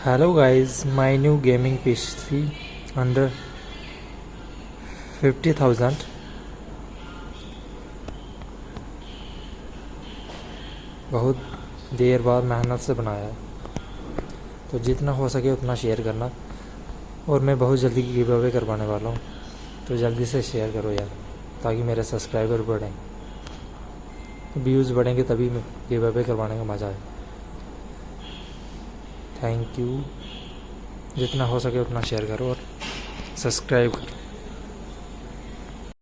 Hello guys, my new gaming PC under 50,000 बहुत देर बाद मेहनत से बनाया है, तो जितना हो सके उतना शेयर करना। और मैं बहुत जल्दी गिव अवे करवाने वाला हूँ, तो जल्दी से शेयर करो यार, ताकि मेरे सब्सक्राइबर बढ़ें। व्यूज़ बढ़ेंगे तभी गिव अवे करवाने का मज़ा है। Thank you. जितना हो सके उतना शेयर करो और सब्सक्राइब करो।